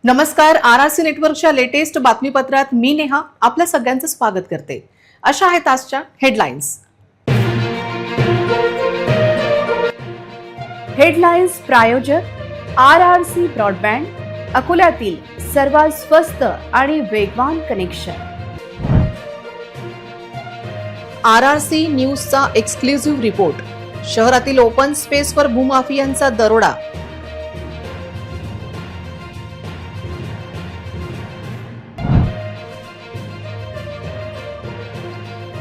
नमस्कार. आरआरसी नेटवर्कच्या लेटेस्ट बातमीपत्रात मी नेहा आपल्या सगळ्यांचं स्वागत करते. अशा आहेत आजच्या हेडलाईन्स. हेडलाईन्स प्रायोजक आरआरसी ब्रॉडबँड, अकोल्यातील सर्वात स्वस्त आणि वेगवान कनेक्शन. आरआरसी न्यूजचा एक्सक्लुझिव्ह रिपोर्ट. शहरातील ओपन स्पेसवर भूमाफियांचा दरोडा.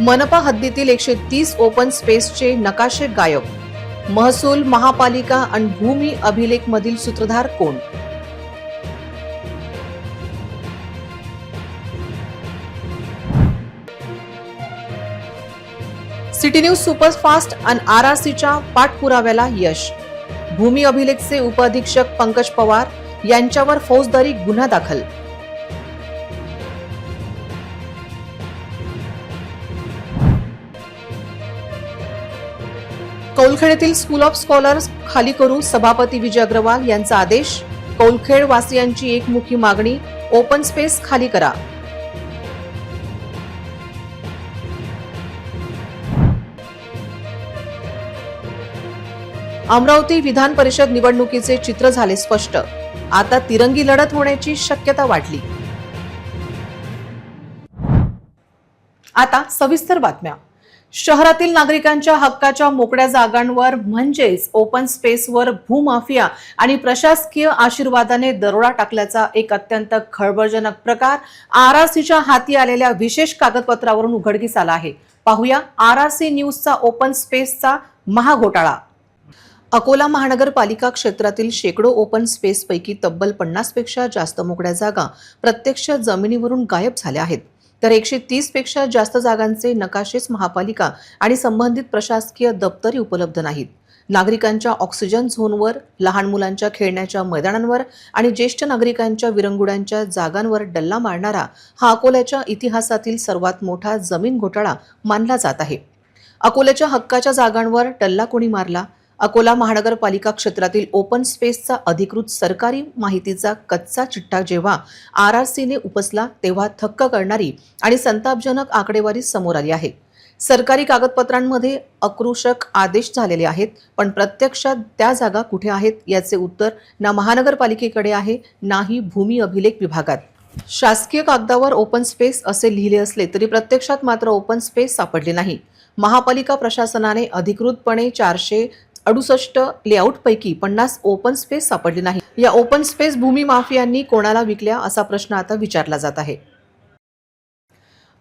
मनपा हद्दीतील 130 ओपन स्पेसचे नकाशे गायब. महसूल, महापालिका आणि भूमी अभिलेख मधील सूत्रधार कोण? सिटी न्यूज सुपरफास्ट आणि आरआरसीच्या पाठपुराव्याला यश. भूमी अभिलेखचे उपअधीक्षक पंकज पवार यांच्यावर फौजदारी गुन्हा दाखल. कौलखेडीतील स्कूल ऑफ स्कॉलर्स खाली करू सभापती विजय अग्रवाल यांचा आदेश. कौलखेड वासियांची एकमुखी मागणी, ओपन स्पेस खाली करा. अमरावती विधान परिषद निवडणुकीचे चित्र झाले स्पष्ट. आता तिरंगी लढत होण्याची शक्यता वाढली. आता सविस्तर बातम्या. शहरातील नागरिकांच्या हक्काच्या मोकळ्या जागांवर म्हणजेच ओपन स्पेसवर भूमाफिया आणि प्रशासकीय आशीर्वादाने दरोडा टाकल्याचा एक अत्यंत खळबळजनक प्रकार आरआरसीच्या हाती आलेल्या विशेष कागदपत्रावरून उघडकीस आला आहे. पाहूया आरआरसी न्यूजचा ओपन स्पेसचा महाघोटाळा. अकोला महानगरपालिका क्षेत्रातील शेकडो ओपन स्पेसपैकी तब्बल 50 पेक्षा जास्त मोकळ्या जागा प्रत्यक्ष जमिनीवरून गायब झाल्या आहेत. तर 130 पेक्षा जास्त जागांचे नकाशेच महापालिका आणि संबंधित प्रशासकीय दप्तरी उपलब्ध नाहीत. नागरिकांच्या ऑक्सिजन झोनवर, लहान मुलांच्या खेळण्याच्या मैदानांवर आणि ज्येष्ठ नागरिकांच्या विरंगुळ्यांच्या जागांवर डल्ला मारणारा हा अकोल्याच्या इतिहासातील सर्वात मोठा जमीन घोटाळा मानला जात आहे. अकोल्याच्या हक्काच्या जागांवर डल्ला कोणी मारला? अकोला महानगरपालिका क्षेत्रातील ओपन स्पेसचा अधिकृत सरकारी माहितीचा कच्चा चिठ्ठा जेव्हा आरआरसीने उपसला तेव्हा थक्क करणारी आणि संतापजनक आकडेवारी समोर आली आहे. सरकारी कागदपत्रांमध्ये आक्रोशक आदेश झालेले आहेत, पण प्रत्यक्षात त्या जागा कुठे आहेत याचे उत्तर ना महानगरपालिकेकडे आहे नाही भूमी अभिलेख विभागात. शासकीय कागदावर ओपन स्पेस असे लिहिले असले तरी प्रत्यक्षात मात्र ओपन स्पेस सापडले नाही. महापालिका प्रशासनाने अधिकृतपणे 468 लेआउटपैकी 50 ओपन स्पेस सापडले नाही. या ओपन स्पेस भूमी माफियांनी कोणाला विकल्या असा प्रश्न आता विचारला जात आहे.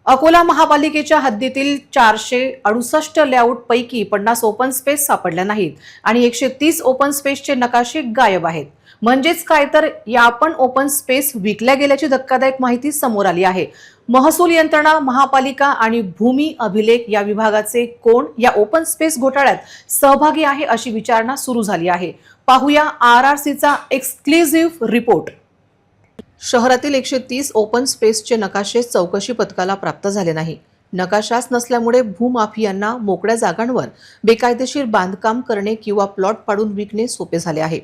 अकोला महापालिकेच्या हद्दीतील 468 लेआउटपैकी 50 ओपन स्पेस सापडल्या नाहीत आणि 130 ओपन स्पेसचे नकाशे गायब आहेत. म्हणजेच काय तर या आपण ओपन स्पेस विकल्या गेल्याची धक्कादायक माहिती समोर आली आहे. महसूल यंत्रणा, महापालिका आणि भूमी अभिलेख या विभागाचे कोण या ओपन स्पेस घोटाळ्यात सहभागी आहे अशी विचारणा सुरू झाली आहे. पाहूया आरआरसीचा एक्सक्लुझिव्ह रिपोर्ट. शहरातील 130 ओपन स्पेसचे नकाशे चौकशी पथकाला प्राप्त झाले नाही. नकाशाच नसल्यामुळे भूमाफियांना मोकळ्या जागांवर बेकायदेशीर बांधकाम करणे किंवा प्लॉट पाडून विकणे सोपे झाले आहे.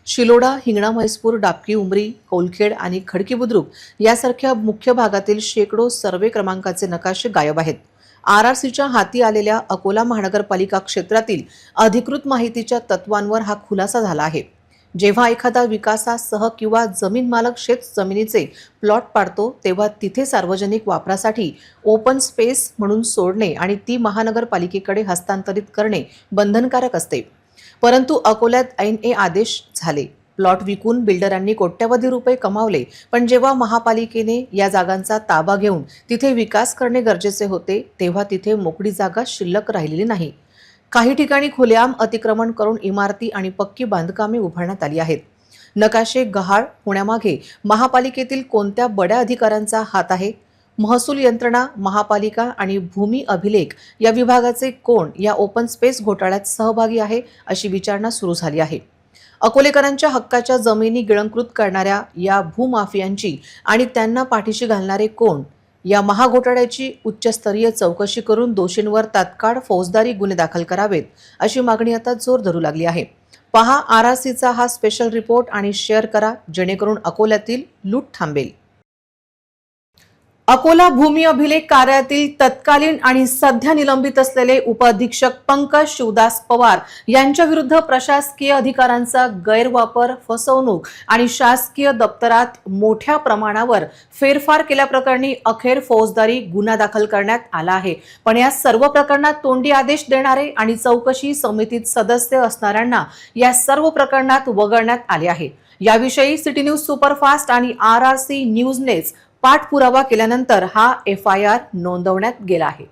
शिलोडा, हिंगणा, म्हैसपूर, डाबकी, उमरी, कौलखेड आणि खडकी बुद्रुक यासारख्या मुख्य भागातील शेकडो सर्वे क्रमांकाचे नकाशे गायब आहेत. आरआरसीच्या हाती आलेल्या अकोला महानगरपालिका क्षेत्रातील अधिकृत माहितीच्या तत्वांवर हा खुलासा झाला आहे. जेव्हा एखादा विकासासह किंवा जमीन मालक शेत जमिनीचे प्लॉट पाडतो तेव्हा तिथे सार्वजनिक वापरासाठी ओपन स्पेस म्हणून सोडणे आणि ती महानगरपालिकेकडे हस्तांतरित करणे बंधनकारक असते. परंतु अकोल्यात ऐन आदेश झाले. प्लॉट विकून बिल्डरांनी कोट्यवधी रुपये कमावले, पण जेव्हा महापालिकेने या जागांचा ताबा घेऊन तिथे विकास करणे गरजेचे होते तेव्हा तिथे मोकळी जागा शिल्लक राहिलेली नाही. काही ठिकाणी खुलेआम अतिक्रमण करून इमारती आणि पक्की बांधकामे उभारण्यात आली आहेत. नकाशे गहाळ होण्यामागे महापालिकेतील कोणत्या बड्या अधिकाऱ्यांचा हात आहे? महसूल यंत्रणा, महापालिका आणि भूमी अभिलेख या विभागाचे कोण या ओपन स्पेस घोटाळ्यात सहभागी आहे अशी विचारणा सुरू झाली आहे. अकोलेकरांच्या हक्काच्या जमिनी गिळंकृत करणाऱ्या या भूमाफियांची आणि त्यांना पाठीशी घालणारे कोण या महाघोटाळ्याची उच्चस्तरीय चौकशी करून दोषींवर तात्काळ फौजदारी गुन्हे दाखल करावेत अशी मागणी आता जोर धरू लागली आहे. पहा RRCचा हा स्पेशल रिपोर्ट आणि शेअर करा, जेणेकरून अकोल्यातील लूट थांबेल. अकोला भूमी अभिलेख कार्यालयातील तत्कालीन आणि सध्या निलंबित असलेले उपअधीक्षक पंकज शिवदास पवार यांच्या विरुद्ध प्रशासकीय अधिकारांचा गैरवापर, फसवणूक आणि शासकीय दप्तरात मोठ्या प्रमाणावर फेरफार केल्याप्रकरणी अखेर फौजदारी गुन्हा दाखल करण्यात आला आहे. पण या सर्व प्रकरणात तोंडी आदेश देणारे आणि चौकशी समितीत सदस्य असणाऱ्यांना या सर्व प्रकरणात वगळण्यात आले आहे. याविषयी सिटी न्यूज सुपरफास्ट आणि RRC न्यूजनेच पाठपुरावा केल्यानंतर हा FIR नोंदवण्यात गेला आहे.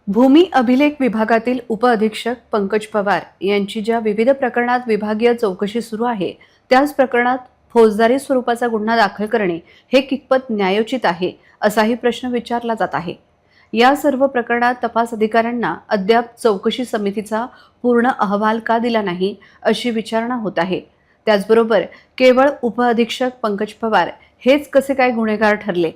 भूमी अभिलेख विभागातील उपअधीक्षक पंकज पवार यांची ज्या विविध प्रकरणात विभागीय चौकशी सुरू आहे, त्याच प्रकरणात फौजदारी स्वरूपाचा गुन्हा दाखल करणे हे कितपत न्यायोचित आहे, असाही प्रश्न विचारला जात आहे. या सर्व प्रकरणात तपास अधिकाऱ्यांना अद्याप चौकशी समितीचा पूर्ण अहवाल का दिला नाही, अशी विचारणा होत आहे. त्याचबरोबर केवळ उपअधीक्षक पंकज पवार हेच कसे काय गुन्हेगार ठरले?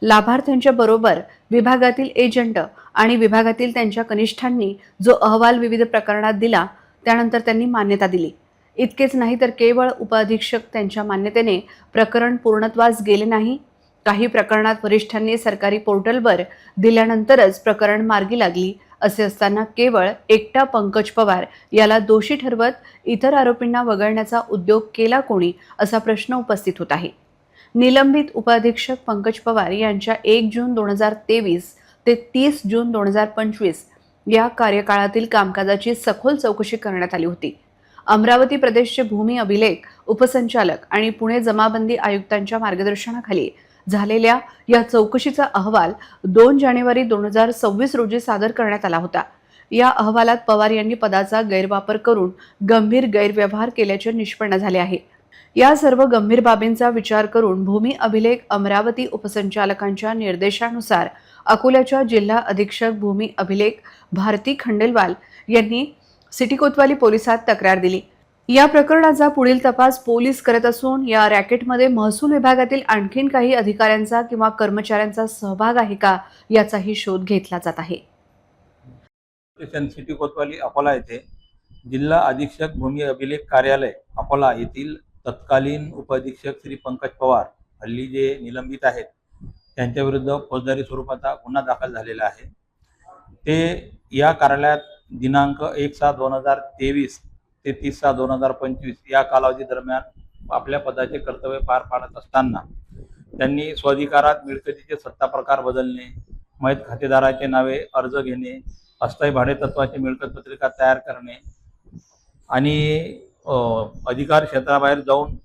लाभार्थ्यांच्या बरोबर विभागातील एजंट आणि विभागातील त्यांच्या कनिष्ठांनी जो अहवाल विविध प्रकरणात दिला, त्यानंतर त्यांनी मान्यता दिली. इतकेच नाही तर केवळ उपअधीक्षक त्यांच्या मान्यतेने प्रकरण पूर्णत्वास गेले नाही. काही प्रकरणात वरिष्ठांनी सरकारी पोर्टलवर दिल्यानंतरच प्रकरण मार्गी लागली. असे असताना केवळ एकटा पंकज पवार याला दोषी ठरवत इतर आरोपींना वगळण्याचा उद्योग केला कोणी, असा प्रश्न उपस्थित होत आहे. निलंबित उपअधीक्षक पंकज पवार यांच्या 1 जून 2023 ते 30 जून 2025 या कार्यकाळातील कामकाजाची सखोल चौकशी करण्यात आली होती. अमरावती प्रदेशचे भूमी अभिलेख उपसंचालक आणि पुणे जमाबंदी आयुक्तांच्या मार्गदर्शनाखाली झालेल्या या चौकशीचा अहवाल 2 जानेवारी 2026 रोजी सादर करण्यात आला होता. या अहवालात पवार यांनी पदाचा गैरवापर करून गंभीर गैरव्यवहार केल्याचे निष्पन्न झाले आहे. या सर्व गंभीर बाबींचा विचार करून भूमी अभिलेख अमरावती उपसंचालकांच्या निर्देशानुसार अकोल्याच्या जिल्हा अधीक्षक भूमी अभिलेख भारती खंडेलवाल यांनी सिटी कोतवाली पोलिसात तक्रार दिली. या प्रकरणाचा पुढील तपास पोलीस करत असून या रॅकेटमध्ये महसूल विभागातील आणखीन काही अधिकाऱ्यांचा किंवा कर्मचाऱ्यांचा सहभाग आहे का, याचाही शोध घेतला जात आहे. सिटी कोतवाली अकोला येथे जिल्हा अधीक्षक भूमी अभिलेख कार्यालय अकोला येथील तत्कालीन उपअधीक्षक श्री पंकज पवार हल्ली जे निलंबित आहेत त्यांच्या विरुद्ध फौजदारी स्वरूपाचा गुन्हा दाखल झालेला आहे. ते या कार्यालयात दिनांक 1/7/2023 ते 30/6/2025 या कालावधी दरम्यान आपल्या पदाचे कर्तव्य पार पाडत असताना त्यांनी स्वाधिकारात मिळकतीचे सत्ता प्रकार बदलणे, मयत खातेदाराचे नावे अर्ज घेणे, अस्थायी भाडेतत्वाची मिळकत पत्रिका तयार करणे आणि अधिकार क्षेत्राबाहेर जाऊन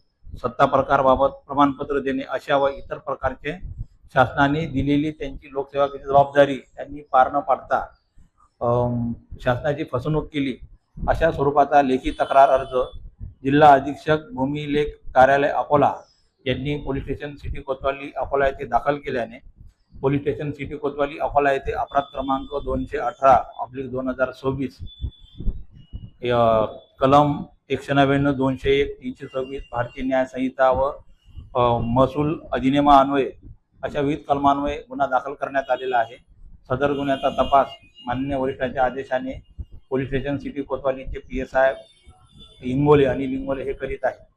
सत्ता प्रकारबाबत प्रमाणपत्र देणे अशा व इतर प्रकारचे शासनाने दिलेली त्यांची लोकसेवेची जबाबदारी त्यांनी पार न पाडता शासनाची फसवणूक केली, अशा स्वरूपाचा लेखी तक्रार अर्ज जिल्हा अधीक्षक भूमिलेख कार्यालय अकोला यांनी पोलीस स्टेशन सिटी कोतवाली अकोला येथे दाखल केल्याने पोलीस स्टेशन सिटी कोतवाली अकोला येथे अपराध क्रमांक 218/2026 कलम 199, 201, 326 भारतीय न्याय संहिता व महसूल अधिनियमान्वये अशा विविध कलमान्वये गुन्हा दाखल करण्यात आलेला आहे. सदर गुन्ह्याचा तपास माननीय वरिष्ठांच्या आदेशाने पोलीस स्टेशन सिटी कोतवालीचे PSI इंगोले आणि लिंगोले हे करीत आहे.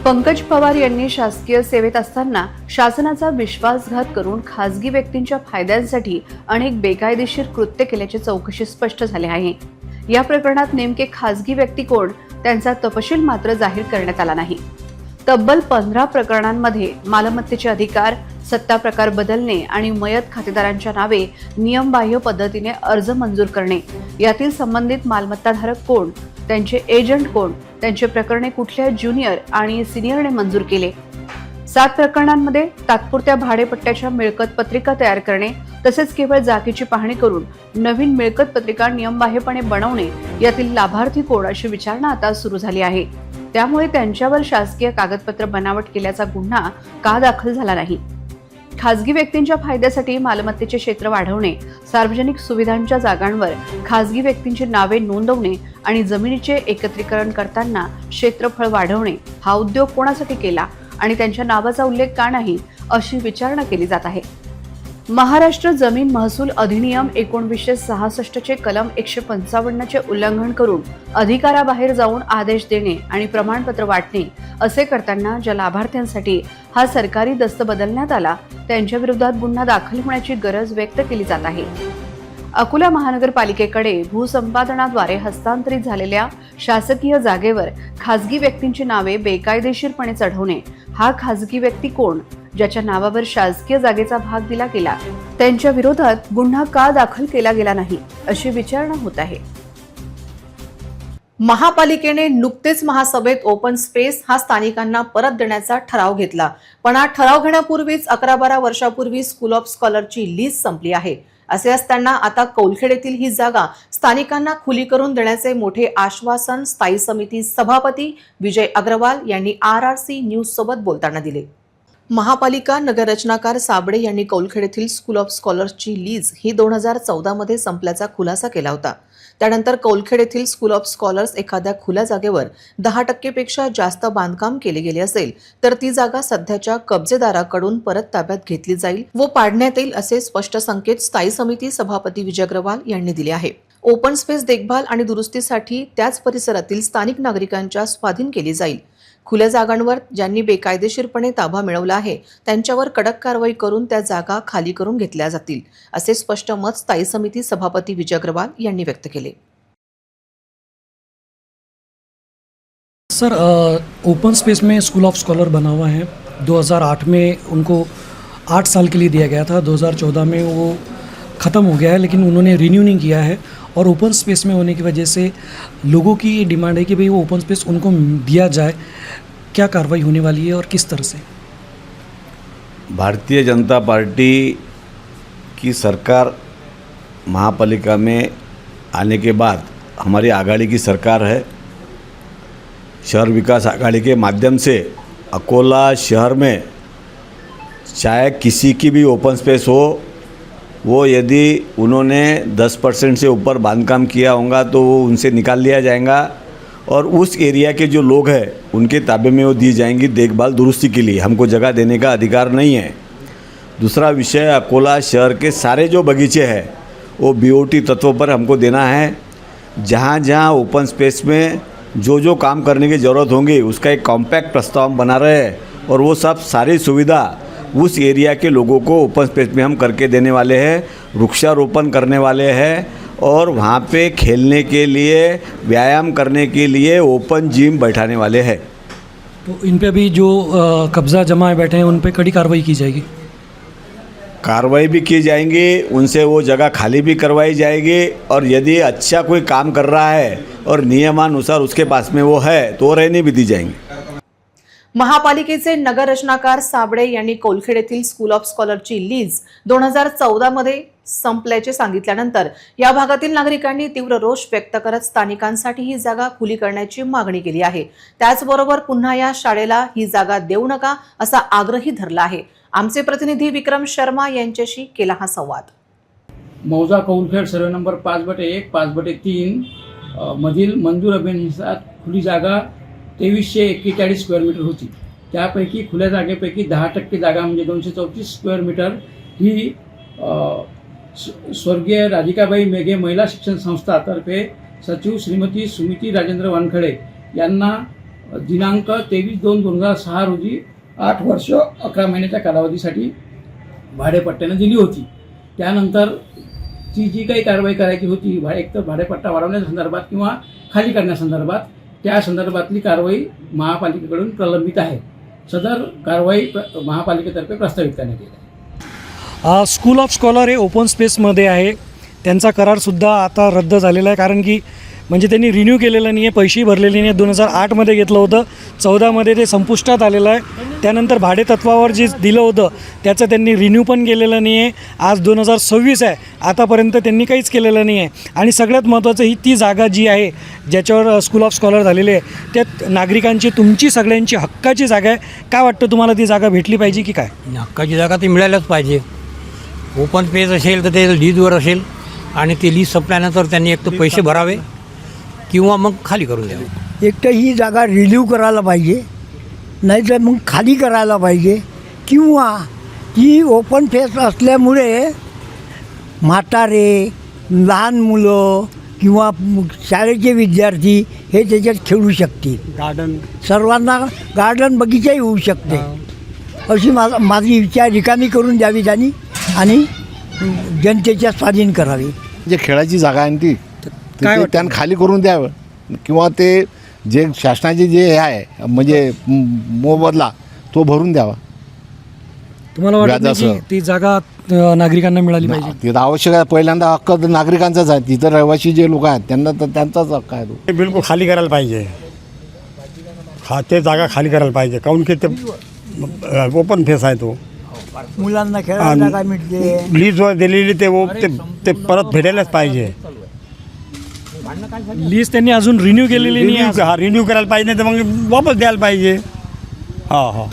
पंकज पवार यांनी शासकीय सेवेत असताना शासनाचा विश्वासघात करून खासगी व्यक्तींच्या फायद्यांसाठी अनेक बेकायदेशीर कृत्य केल्याचे चौकशी स्पष्ट झाले आहे. या प्रकरणात नेमके खासगी व्यक्ती कोण, त्यांचा तपशील मात्र जाहीर करण्यात आला नाही. तब्बल 15 प्रकरणांमध्ये मालमत्तेचे अधिकार, सत्ता प्रकार बदलणे आणि मयत खातेदारांच्या नावे नियमबाह्य पद्धतीने अर्ज मंजूर करणे, यातील संबंधित मालमत्ताधारक कोण, त्यांचे एजंट कोण, त्यांचे प्रकरणे कुठल्या ज्युनियर आणि सिनियरने मंजूर केले. 7 प्रकरणांमध्ये तात्पुरत्या भाडेपट्ट्याच्या मिळकत पत्रिका तयार करणे तसेच केवळ जागेची पाहणी करून नवीन मिळकत पत्रिका नियमबाह्यपणे बनवणे, यातील लाभार्थी कोण, अशी विचारणा आता सुरू झाली आहे. त्यामुळे त्यांच्यावर शासकीय कागदपत्र बनावट केल्याचा गुन्हा का दाखल झाला नाही? खासगी व्यक्तींच्या फायद्यासाठी मालमत्तेचे क्षेत्र वाढवणे, सार्वजनिक सुविधांच्या जागांवर खासगी व्यक्तींची नावे नोंदवणे आणि जमिनीचे एकत्रीकरण करताना क्षेत्रफळ वाढवणे हा उद्योग कोणासाठी केला आणि त्यांच्या नावाचा उल्लेख का नाही अशी विचारणा केली जात आहे. महाराष्ट्र जमीन महसूल अधिनियम 1966 चे कलम 155 चे उल्लंघन करून अधिकाराबाहेर जाऊन आदेश देणे आणि प्रमाणपत्र वाटणे असे करताना ज्या लाभार्थ्यांसाठी हा सरकारी दस्त बदलण्यात आला त्यांच्या विरोधात गुन्हा दाखल होण्याची गरज व्यक्त केली जात आहे. अकोला महानगरपालिकेकडे भूसंपादनाद्वारे हस्तांतरित झालेल्या शासकीय जागेवर खासगी व्यक्तींची नावे बेकायदेशीरपणे चढवणे, हा खासगी व्यक्ती कोण, ज्याच्या नावावर शासकीय जागेचा भाग दिला गेला, त्यांच्या विरोधात गुन्हा का दाखल केला गेला नाही अशी विचारणा होत आहे. महापालिकेने नुकतेच महासभेत ओपन स्पेस हा स्थानिकांना परत देण्याचा ठराव घेतला, पण हा ठराव घेण्यापूर्वीच 11-12 वर्षापूर्वी स्कूल ऑफ स्कॉलरची लीज संपली आहे. असे असताना आता कौलखेडेतील ही जागा स्थानिकांना खुली करून देण्याचे मोठे आश्वासन स्थायी समिती सभापती विजय अग्रवाल यांनी RRC न्यूज सोबत बोलताना दिले. महापालिका नगररचनाकार साबळे यांनी कौलखेडेतील स्कूल ऑफ स्कॉलर्सची लीज ही 2014 मध्ये संपल्याचा खुलासा केला होता. त्यानंतर कौलखेड स्कूल ऑफ स्कॉलर्स एखाद्या खुल्या जागेवर 10% पेक्षा जास्त बांधकाम केले गेले असेल तर ती जागा सध्याच्या कब्जेदाराकडून परत ताब्यात घेतली जाईल व पाडण्यात येईल असे स्पष्ट संकेत स्थायी समिती सभापती विजय अग्रवाल यांनी दिले आहे. ओपन स्पेस देखभाल आणि दुरुस्तीसाठी त्याच परिसरातील स्थानिक नागरिकांच्या स्वाधीन केली जाईल. खुल्या जागांवर ज्यांनी बेकायदेशीरपणे ताबा मिळवला आहे त्यांच्यावर कडक कारवाई करून त्या जागा खाली करून घेतल्या जातील असे स्पष्ट मत स्थायी समिती सभापती विजय अग्रवाल यांनी व्यक्त केले. सर, ओपन स्पेस में स्कूल ऑफ स्कॉलर बना हुआ है. 2008 में उनको 8 साल के लिए दिया गया था. 2014 में वो ख़त्म हो गया है, लेकिन उन्होंने रिन्यू नहीं किया है. और ओपन स्पेस में होने की वजह से लोगों की डिमांड है कि भाई वो ओपन स्पेस उनको दिया जाए. क्या कार्रवाई होने वाली है और किस तरह से? भारतीय जनता पार्टी की सरकार महापालिका में आने के बाद हमारी आघाड़ी की सरकार है. शहर विकास आघाड़ी के माध्यम से अकोला शहर में चाहे किसी की भी ओपन स्पेस हो, वो यदि उन्होंने 10% से ऊपर बांधकाम किया होगा तो वो उनसे निकाल लिया जाएगा और उस एरिया के जो लोग हैं उनके ताबे में वो दी जाएंगी देखभाल दुरुस्ती के लिए. हमको जगह देने का अधिकार नहीं है. दूसरा विषय, अकोला शहर के सारे जो बगीचे हैं वो BOT तत्व पर हमको देना है. जहाँ जहाँ ओपन स्पेस में जो जो काम करने की ज़रूरत होंगी उसका एक कॉम्पैक्ट प्रस्ताव हम बना रहे हैं और वो सब सारी सुविधा उस एरिया के लोगों को ओपन स्पेस में हम करके देने वाले हैं. वृक्षारोपण करने वाले हैं और वहाँ पे खेलने के लिए, व्यायाम करने के लिए ओपन जिम बैठाने वाले हैं. तो इन पे भी जो कब्ज़ा जमाए बैठे हैं उन पे कड़ी कार्रवाई की जाएगी. कार्रवाई भी की जाएंगी, उनसे वो जगह खाली भी करवाई जाएगी और यदि अच्छा कोई काम कर रहा है और नियमानुसार उसके पास में वो है तो रहने भी दी जाएंगी. महापालिकेचे नगर रचनाकार साबळे यांनी कौलखेड येथील स्कूल ऑफ स्कॉलरची लीज 2014 मध्ये संपल्याचे सांगितल्यानंतर या भागातील नागरिकांनी तीव्र रोष व्यक्त करत स्थानिकांसाठी ही जागा खुली करण्याची मागणी केली आहे. त्याचबरोबर पुन्हा या शाळेला ही जागा देऊ नका असा आग्रही धरला आहे. आमचे प्रतिनिधी विक्रम शर्मा यांच्याशी केला हा संवाद. मौजा कौलखेड सर्वे नंबर 5/1 5/3 मधील मंजूर अभियानानुसार खुली जागा 2341 स्क्वेअर मीटर होती. त्यापैकी खुल्या जागेपैकी 10% जागा म्हणजे 234 स्क्वेअर मीटर ही स्वर्गीय राधिकाबाई मेघे महिला शिक्षण संस्थातर्फे सचिव श्रीमती सुमिती राजेंद्र वानखडे यांना दिनांक 23/2/2006 रोजी 8 वर्ष 11 महिन्याच्या कालावधीसाठी भाडेपट्ट्याने दिली होती. त्यानंतर ती जी काही कारवाई करायची होती, एक तर भाडेपट्टा वाढवण्याच्या संदर्भात किंवा खाली करण्यासंदर्भात, त्या संदर्भातली कारवाई महापालिकेकडून प्रलंबित आहे. सदर कारवाई महापालिकेतर्फे प्रस्तावित करण्यात येत आहे. स्कूल ऑफ स्कॉलर हे ओपन स्पेसमध्ये आहे. त्यांचा करारसुद्धा आता रद्द झालेला आहे, कारण की म्हणजे त्यांनी रिन्यू केलेलं नाही आहे, पैसेही भरलेले नाही. 2008मध्ये घेतलं होतं, 14मध्ये ते संपुष्टात आलेलं आहे. त्यानंतर भाडेतत्वावर जे दिलं होतं त्याचं त्यांनी रिन्यू पण केलेलं नाही आहे. आज 2026 आहे, आतापर्यंत त्यांनी काहीच केलेलं नाही आहे. आणि सगळ्यात महत्त्वाचं ही ती जागा जी आहे ज्याच्यावर स्कूल ऑफ स्कॉलर झालेले आहे, त्यात नागरिकांची, तुमची सगळ्यांची हक्काची जागा आहे. काय वाटतं तुम्हाला, ती जागा भेटली पाहिजे की काय? हक्काची जागा ती मिळायलाच पाहिजे. ओपन स्पेस असेल तर ते लीजवर असेल आणि ते लीज संपल्यानंतर त्यांनी एक तर पैसे भरावे किंवा मग खाली करून द्यावे. एक तर ही जागा रिलीव करायला पाहिजे नाही तर मग खाली करायला पाहिजे, किंवा ती ओपन फेस असल्यामुळे म्हातारे, लहान मुलं किंवा शाळेचे विद्यार्थी हे त्याच्यात खेळू शकतील. गार्डन सर्वांना गार्डन बगीचाही होऊ शकते, अशी माझी इच्छा रिकामी करून द्यावी त्यांनी आणि जनतेच्या स्वाधीन करावी. जे खेळाची जागा आहे ती काय वाटतं? त्यांना खाली करून द्यावं, किंवा ते जे शासनाचे जे हे आहे म्हणजे मोबदला तो भरून द्यावा. तुम्हाला वाटत नाही व्याजासह. की ती जागा नागरिकांना मिळाली पाहिजे? ते तर आवश्यक आहे. पहिल्यांदा हक्क तर नागरिकांचाच आहे. तिथं रहिवासी जे लोक आहेत त्यांना तर त्यांचाच हक्क आहे तो. ते बिलकुल खाली करायला पाहिजे. ते जागा खाली करायला पाहिजे, काऊन की ते ओपन फेस आहे तो. मुलांना खेळायला जागा मिळते. लीजवर दिलेली ते परत भेटायलाच पाहिजे. लीज त्यांनी अजून रिन्यू केलेली नाही. रिन्यू करायला पाहिजे, नाही तर मग वापस द्यायला पाहिजे. हा.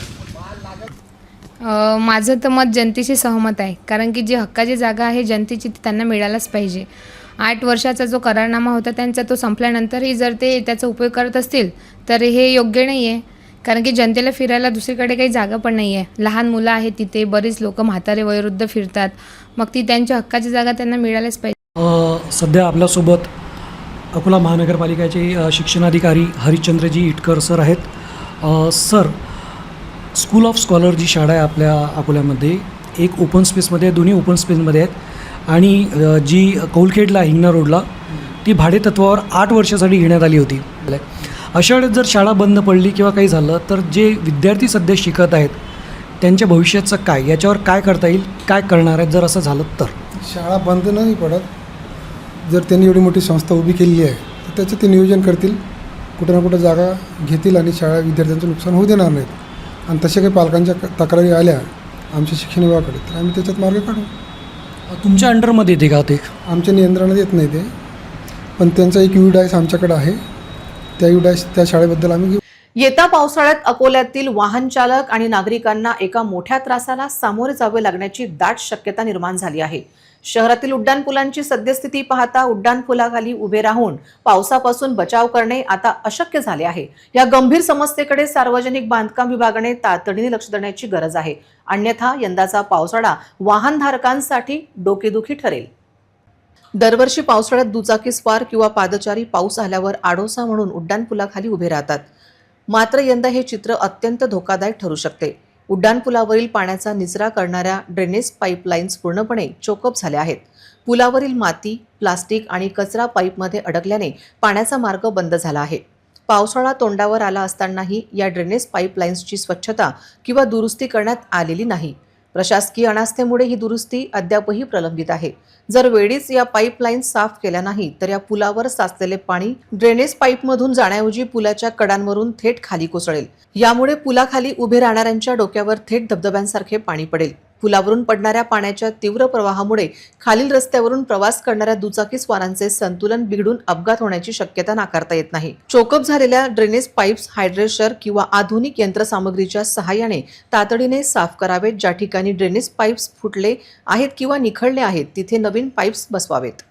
माझं तर मत जनतेशी सहमत आहे, कारण की जी हक्काची जागा आहे जनतेची ती त्यांना मिळायलाच पाहिजे. 8 वर्षाचा जो करारनामा होता त्यांचा तो संपल्यानंतरही जर ते त्याचा उपयोग करत असतील तर हे योग्य नाही आहे, कारण की जनतेला फिरायला दुसरीकडे काही जागा पण नाही आहे. लहान मुलं आहेत तिथे, बरीच लोक म्हातारे वयोवृद्ध फिरतात, मग ती त्यांच्या हक्काची जागा त्यांना मिळायलाच पाहिजे. सध्या आपल्यासोबत अकोला महानगरपालिकेचे शिक्षणाधिकारी हरिश्चंद्रजी इटकर सर आहेत. सर, स्कूल ऑफ स्कॉलर जी शाळा आहे आपल्या अकोल्यामध्ये, एक ओपन स्पेसमध्ये आहे, दोन्ही ओपन स्पेसमध्ये आहेत, आणि जी कौलखेडला हिंगणा रोडला ती भाडेतत्वावर 8 वर्षासाठी घेण्यात आली होती. अशा वेळेस जर शाळा बंद पडली किंवा काही झालं तर जे विद्यार्थी सध्या शिकत आहेत त्यांच्या भविष्याचं काय, याच्यावर काय करता येईल, काय करणार आहेत जर असं झालं तर? शाळा बंद नाही पडत. जर त्यांनी एवढी मोठी संस्था उभी केलेली आहे तर त्याचं ते नियोजन करतील, कुठं ना कुठं जागा घेतील आणि शाळा विद्यार्थ्यांचं नुकसान होऊ देणार नाहीत. आणि तशा काही पालकांच्या तक्रारी आल्या आमच्या शिक्षण विभागाकडे तर आम्ही त्याच्यात मार्ग काढू. तुमच्या अंडरमध्ये येते का ते? आमच्या नियंत्रणात येत नाही ते, पण त्यांचा एक युडायस आमच्याकडे आहे. त्या युडायस त्या शाळेबद्दल आम्ही घेऊ. येत्या पावसाळ्यात अकोल्यातील वाहन चालक आणि नागरिकांना एका मोठ्या त्रासाला सामोरे जावे लागण्याची दाट शक्यता निर्माण झाली आहे. शहरातील उड्डाणपुलांची सद्यस्थिती पाहता उड्डाणपुलाखाली उभे राहून पावसापासून बचाव करणे आता अशक्य झाले आहे. या गंभीर समस्येकडे सार्वजनिक बांधकाम विभागाने तातडीने लक्ष देण्याची गरज आहे, अन्यथा यंदाचा पावसाळा वाहनधारकांसाठी डोकेदुखी ठरेल. दरवर्षी पावसाळ्यात दुचाकीस्वार किंवा पादचारी पाऊस आल्यावर आडोसा म्हणून उड्डाणपुलाखाली उभे राहतात. मात्र यंदा हे चित्र अत्यंत धोकादायक ठरू शकते. उड्डाणपुलावरील पाण्याचा निचरा करणाऱ्या ड्रेनेज पाईपलाईन्स पूर्णपणे चोकअप झाल्या आहेत. पुलावरील माती, प्लास्टिक आणि कचरा पाईपमध्ये अडकल्याने पाण्याचा मार्ग बंद झाला आहे. पावसाळा तोंडावर आला असतानाही या ड्रेनेज पाईपलाईन्सची स्वच्छता किंवा दुरुस्ती करण्यात आलेली नाही. प्रशासकीय अनास्थेमुळे ही दुरुस्ती अद्यापही प्रलंबित आहे. जर वेळीच या पाईपलाईन साफ केल्या नाही तर या पुलावर साचलेले पाणी ड्रेनेज पाईपमधून जाण्याऐवजी पुलाच्या कडांवरून थेट खाली कोसळेल. यामुळे पुलाखाली उभे राहणाऱ्यांच्या डोक्यावर थेट धबधब्यांसारखे पाणी पडेल. पुलावरून पडणाऱ्या पाण्याच्या तीव्र प्रवाहामुळे खालील रस्त्यावरून प्रवास करणाऱ्या दुचाकीस्वारांचे संतुलन बिघडून अपघात होण्याची शक्यता नाकारता येत नाही. चोकअप झालेल्या ड्रेनेज पाईप्स हायड्रेशर किंवा आधुनिक यंत्रसामग्रीच्या सहाय्याने तातडीने साफ करावेत. ज्या ठिकाणी ड्रेनेज पाईप्स फुटले आहेत किंवा निखळले आहेत तिथे नवीन पाईप्स बसवावेत.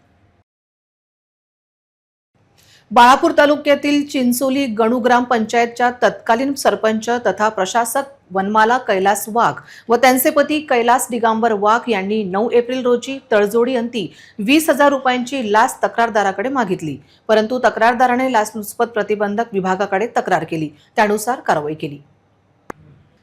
बाळापूर तालुक्यातील चिंचोली गणू ग्रामपंचायतच्या तत्कालीन सरपंच तथा प्रशासक वनमाला कैलास वाघ व त्यांचे पती कैलास दिगंबर वाघ यांनी 9 एप्रिल रोजी तडजोडी अंती 20,000 रुपयांची लाच तक्रारदाराकडे मागितली, परंतु तक्रारदाराने लाचलुचपत प्रतिबंधक विभागाकडे तक्रार केली, त्यानुसार कारवाई केली.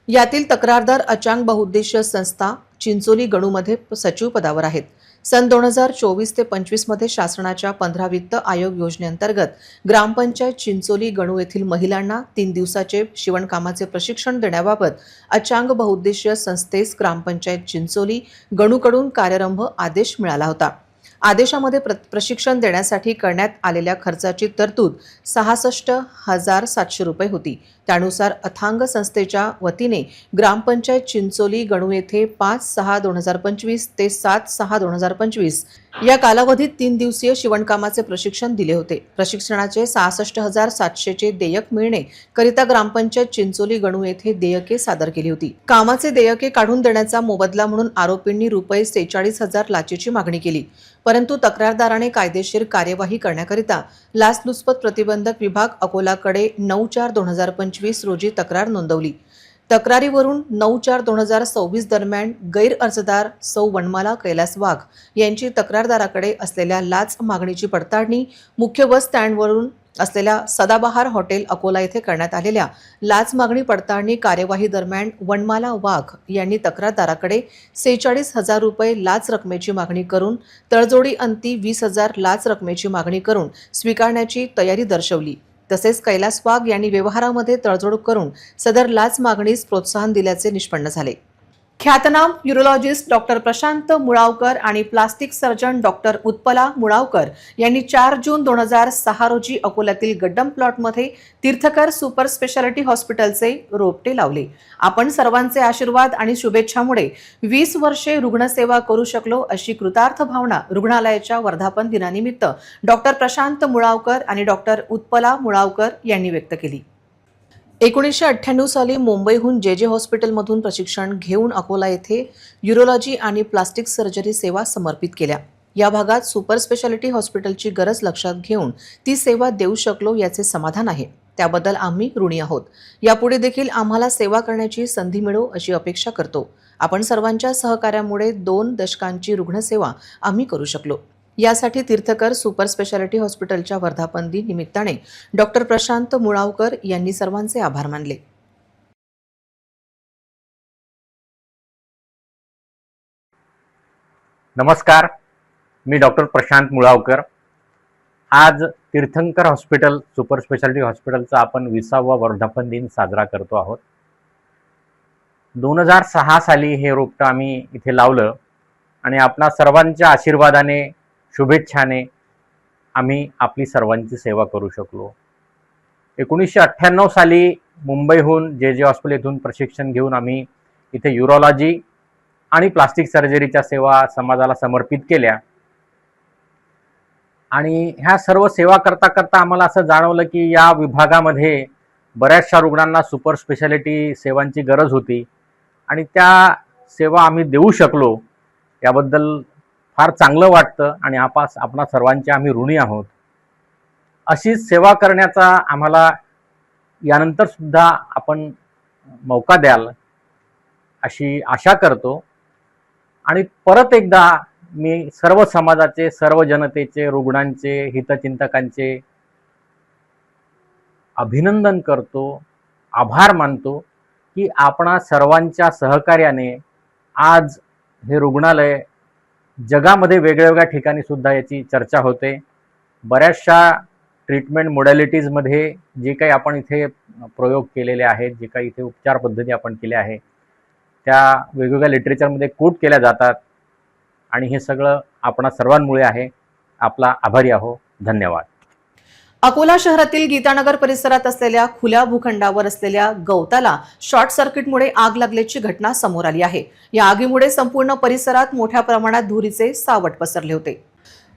यातील तक्रारदार अचांग बहुउद्देशीय संस्था चिंचोली गणूमध्ये सचिव पदावर आहेत. सन 2024 ते 25 मध्ये शासनाच्या 15 वित्त आयोग योजनेअंतर्गत ग्रामपंचायत चिंचोली गणू येथील महिलांना 3 दिवसाचे शिवणकामाचे प्रशिक्षण देण्याबाबत अचांग बहुउद्देशीय संस्थेस ग्रामपंचायत चिंचोली गणूकडून कार्यारंभ आदेश मिळाला होता. आदेशामध्ये प्रशिक्षण देण्यासाठी करण्यात आलेल्या खर्चाची तरतूद 66,700 रुपये होती. त्यानुसार अथांग संस्थेच्या वतीने ग्रामपंचायत चिंचोली गणू येथे 5/6/2025 ते 7/6/2025 या कालावधीत 3 दिवसीय शिवणकामाचे प्रशिक्षण दिले होते. प्रशिक्षणाचे 66,700 चे देयक मिळणे करिता ग्रामपंचायत चिंचोली गणू येथे देयके सादर केली होती. कामाचे देयके काढून देण्याचा मोबदला म्हणून आरोपींनी रुपये 46,000 लाचेची मागणी केली, परंतु तक्रारदाराने कायदेशीर कार्यवाही करण्याकरिता लाचलुचपत प्रतिबंधक विभाग अकोलाकडे 9/4/2025 रोजी तक्रार नोंदवली. तक्रारीवरून 9/4/2026 दरम्यान गैरअर्जदार सौ वनमाला कैलास वाघ यांची तक्रारदाराकडे असलेल्या लाच मागणीची पडताळणी मुख्य बस स्टँडवरून असलेल्या सदाबहार हॉटेल अकोला येथे करण्यात आलेल्या लाच मागणी पडताळणी कार्यवाही दरम्यान वनमाला वाघ यांनी तक्रारदाराकडे 46,000 रुपये लाच रकमेची मागणी करून तडजोडी अंती 20,000 लाच रकमेची मागणी करून स्वीकारण्याची तयारी दर्शवली। तसेच कैलास वाघ यांनी व्यवहारामध्ये तडजोड करून सदर लाच मागणीस प्रोत्साहन दिल्याचे निष्पन्न झाले। ख्यातनाम यूरोलॉजिस्ट डॉक्टर प्रशांत मुळावकर आणि plastic surgeon doctor Utpala Mulavkar यांनी 4 जून 2006 रोजी अकोल्यातील गड्डम प्लॉटमध्ये तीर्थकर सुपर स्पेशालिटी हॉस्पिटलचे रोपटे लावले। आपण सर्वांचे आशीर्वाद आणि शुभेच्छामुळे 20 वर्षे रुग्णसेवा करू शकलो अशी कृतार्थ भावना रुग्णालयाच्या वर्धापन दिनानिमित्त डॉक्टर प्रशांत मुळावकर आणि डॉक्टर उत्पला मुळावकर यांनी व्यक्त केली। 1998 साली मुंबईहून जे हॉस्पिटलमधून प्रशिक्षण घेऊन अकोला येथे यूरोलॉजी आणि प्लास्टिक सर्जरी सेवा समर्पित केल्या। या भागात सुपर स्पेशालिटी हॉस्पिटलची गरज लक्षात घेऊन ती सेवा देऊ शकलो याचे समाधान आहे। त्याबद्दल आम्ही ऋणी आहोत। यापुढे देखील आम्हाला सेवा करण्याची संधी मिळो अशी अपेक्षा करतो। आपण सर्वांच्या सहकार्यामुळे 2 दशकांची रुग्णसेवा आम्ही करू शकलो। यासाठी तीर्थकर सुपर स्पेशालिटी हॉस्पिटलच्या वर्धापन दिन निमित्ताने डॉक्टर प्रशांत मुळावकर यांनी सर्वांचे आभार मानले। नमस्कार, मी डॉक्टर प्रशांत मुळावकर। आज तीर्थंकर हॉस्पिटल सुपर स्पेशालिटी हॉस्पिटलचा आपण 20वा वर्धापन दिन साजरा करतो आहोत। 2006 साली हे रोपटं आम्ही इथे लावलं आणि आपणा सर्वांच्या आशीर्वादाने शुभेच्छाने आम्ही आपली सर्वांची सेवा करू शकलो। 1998 साली मुंबईहून जे हॉस्पिटल येथून प्रशिक्षण घेऊन आम्ही इथे यूरोलॉजी आणि प्लास्टिक सर्जरीच्या सेवा समाजाला समर्पित केल्या आणि ह्या सर्व सेवा करता करता आम्हाला असं जाणवलं की या विभागामध्ये बऱ्याचशा रुग्णांना सुपर स्पेशालिटी सेवांची गरज होती आणि त्या सेवा आम्ही देऊ शकलो याबद्दल फार चांगलं वाटतं आणि आपणा सर्वांचे आम्ही ऋणी आहोत। अशीच सेवा करण्याचा आम्हाला यानंतर सुद्धा आपण मौका द्याल अशी आशा करतो आणि परत एकदा मी सर्व समाजाचे, सर्व जनतेचे, रुग्णांचे, हितचिंतकांचे अभिनंदन करतो, आभार मानतो की आपणा सर्वांच्या सहकार्याने आज हे रुग्णालय जगामध्ये वेगवेगळ्या ठिकाणी सुद्धा याची चर्चा होते। बऱ्याचशा ट्रीटमेंट मोडॅलिटीजमध्ये जे काही आपण इथे प्रयोग केलेले आहेत, जे काही इथे उपचार पद्धती आपण केल्या आहेत त्या वेगवेगळ्या लिटरेचरमध्ये कोट केल्या जातात आणि हे सगळं आपणा सर्वांमुळे आहे। आपला आभारी आहो। धन्यवाद। अकोला शहरातील गीतानगर परिसरात असलेल्या खुल्या भूखंडावर असलेल्या गवताला शॉर्ट सर्किटमुळे आग लागल्याची घटना समोर आली आहे। या आगीमुळे संपूर्ण परिसरात मोठ्या प्रमाणात धुरीचे सावट पसरले होते।